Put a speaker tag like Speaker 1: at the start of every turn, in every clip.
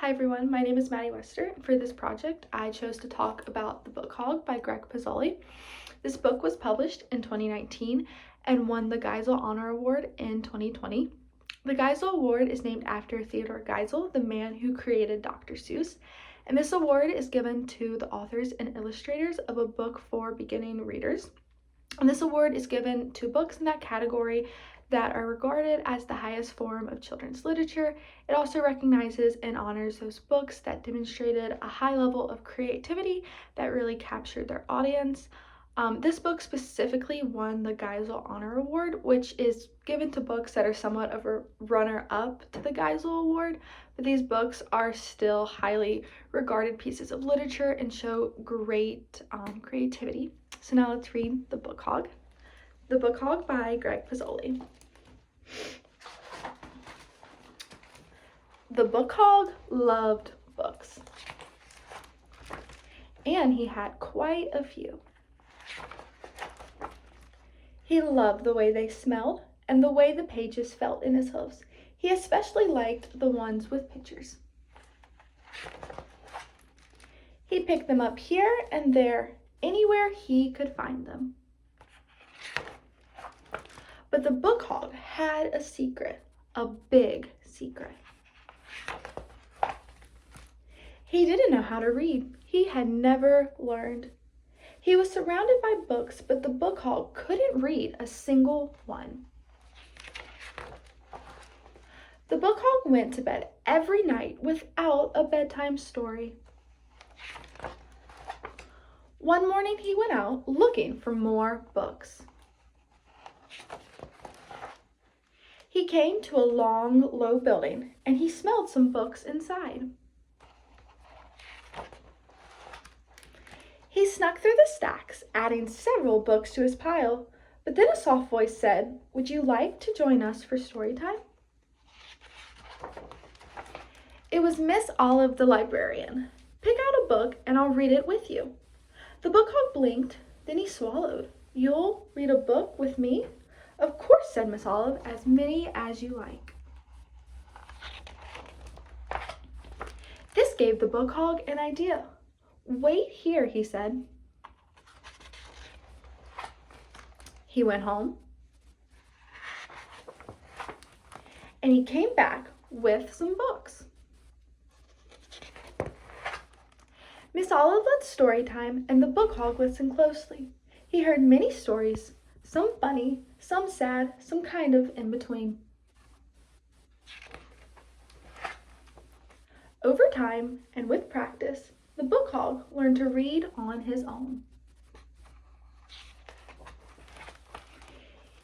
Speaker 1: Hi everyone, my name is Maddie Wester, and for this project I chose to talk about The Book Hog by Greg Pizzoli. This book was published in 2019 and won the Geisel Honor Award in 2020. The Geisel Award is named after Theodore Geisel, the man who created Dr. Seuss, and this award is given to the authors and illustrators of a book for beginning readers. And this award is given to books in that category that are regarded as the highest form of children's literature. It also recognizes and honors those books that demonstrated a high level of creativity that really captured their audience. This book specifically won the Geisel Honor Award, which is given to books that are somewhat of a runner-up to the Geisel Award, but these books are still highly regarded pieces of literature and show great creativity. So now let's read The Book Hog. The Book Hog by Greg Pizzoli. The Book Hog loved books, and he had quite a few. He loved the way they smelled and the way the pages felt in his hooves. He especially liked the ones with pictures. He picked them up here and there, anywhere he could find them. But the Book Hog had a secret, a big secret. He didn't know how to read. He had never learned. He was surrounded by books, but the Book Hog couldn't read a single one. The Book Hog went to bed every night without a bedtime story. One morning he went out looking for more books. He came to a long, low building, and he smelled some books inside. He snuck through the stacks, adding several books to his pile, but then a soft voice said, "Would you like to join us for story time?" It was Miss Olive, the librarian. "Pick out a book and I'll read it with you." The Book Hog blinked, then he swallowed. "You'll read a book with me?" "Of course," said Miss Olive, "as many as you like." This gave the Book Hog an idea. "Wait here," he said. He went home, and he came back with some books. Miss Olive led story time, and the Book Hog listened closely. He heard many stories, some funny, some sad, some kind of in between. Over time, and with practice, the Book Hog learned to read on his own.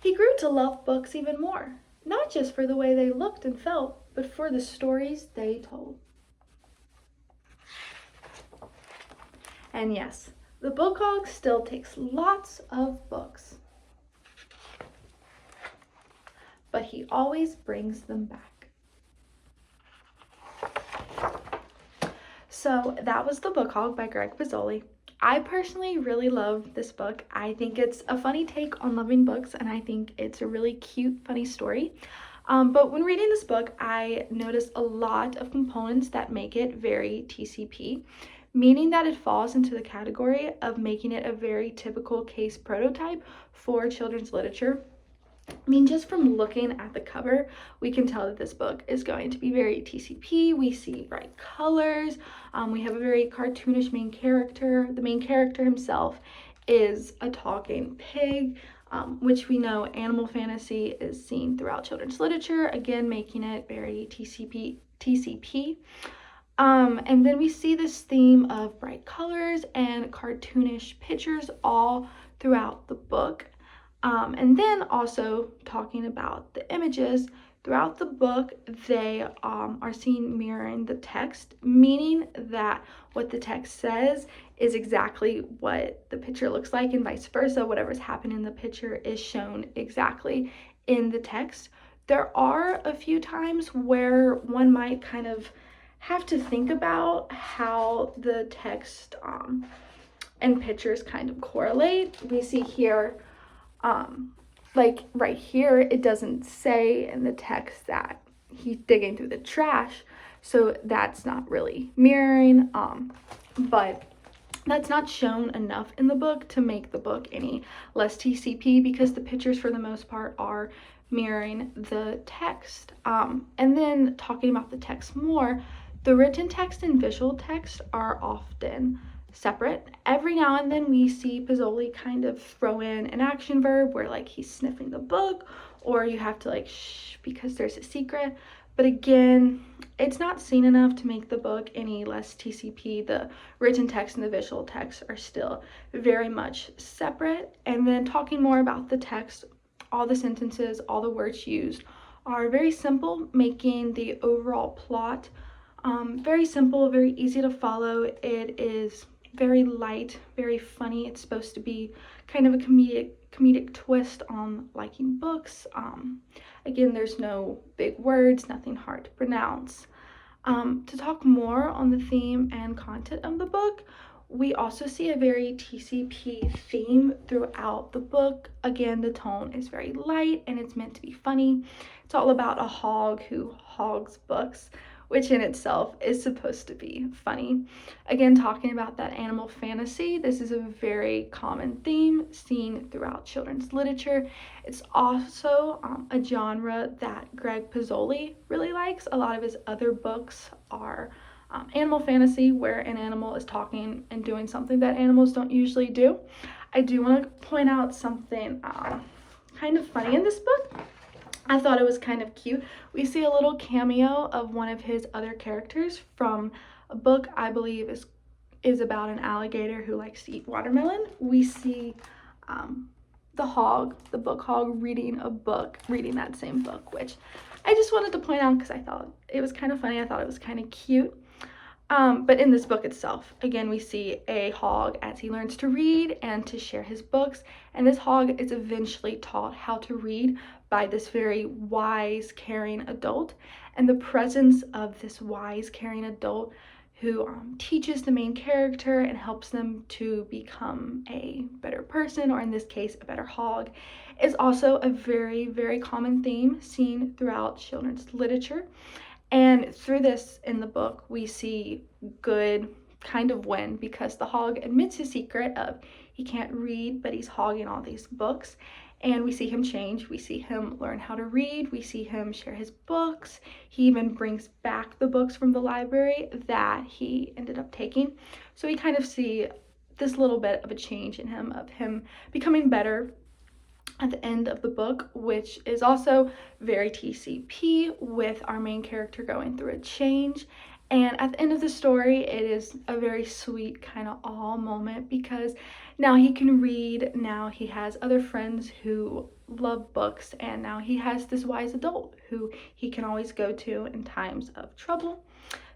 Speaker 1: He grew to love books even more, not just for the way they looked and felt, but for the stories they told. And yes, the Book Hog still takes lots of books, but he always brings them back. So that was The Book Hog by Greg Pizzoli. I personally really love this book. I think it's a funny take on loving books, and I think it's a really cute, funny story. But when reading this book, I noticed a lot of components that make it very TCP, meaning that it falls into the category of making it a very typical case prototype for children's literature. I mean, just from looking at the cover, we can tell that this book is going to be very TCP. We see bright colors. We have a very cartoonish main character. The main character himself is a talking pig, which we know animal fantasy is seen throughout children's literature, again, making it very TCP. And then we see this theme of bright colors and cartoonish pictures all throughout the book. And then also talking about the images throughout the book, they are seen mirroring the text, meaning that what the text says is exactly what the picture looks like, and vice versa. Whatever's happening in the picture is shown exactly in the text. There are a few times where one might kind of have to think about how the text and pictures kind of correlate. We see here, like right here, it doesn't say in the text that he's digging through the trash. so that's not really mirroring, but that's not shown enough in the book to make the book any less TCP, because the pictures for the most part are mirroring the text. And then talking about the text more, the written text and visual text are often separate. Every now and then we see Pizzoli kind of throw in an action verb where like he's sniffing the book, or you have to like shh because there's a secret. But again, it's not seen enough to make the book any less TCP. The written text and the visual text are still very much separate. And then talking more about the text, all the sentences, all the words used are very simple, making the overall plot very simple, very easy to follow. It is very light, very funny. It's supposed to be kind of a comedic twist on liking books. Again, there's no big words, nothing hard to pronounce. To talk more on the theme and content of the book, we also see a very TCP theme throughout the book. Again, the tone is very light and it's meant to be funny. It's all about a hog who hogs books, which in itself is supposed to be funny. Again, talking about that animal fantasy, this is a very common theme seen throughout children's literature. It's also a genre that Greg Pizzoli really likes. A lot of his other books are animal fantasy, where an animal is talking and doing something that animals don't usually do. I do want to point out something kind of funny in this book. I thought it was kind of cute. We see a little cameo of one of his other characters from a book I believe is about an alligator who likes to eat watermelon. We see the book hog, reading that same book, which I just wanted to point out because I thought it was kind of funny. I thought it was kind of cute. But in this book itself, again, we see a hog as he learns to read and to share his books. And this hog is eventually taught how to read by this very wise, caring adult. And the presence of this wise, caring adult who teaches the main character and helps them to become a better person, or in this case, a better hog, is also a very, very common theme seen throughout children's literature. And through this in the book, we see good kind of win, because the hog admits his secret of he can't read, but he's hogging all these books. And we see him change. We see him learn how to read. We see him share his books. He even brings back the books from the library that he ended up taking. So we kind of see this little bit of a change in him, of him becoming better at the end of the book, which is also very TCP, with our main character going through a change. And at the end of the story, it is a very sweet kind of awe moment, because now he can read, now he has other friends who love books, and now he has this wise adult who he can always go to in times of trouble.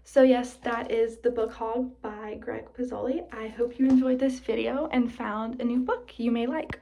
Speaker 1: So yes, that is The Book Hog by Greg Pizzoli. I hope you enjoyed this video and found a new book you may like.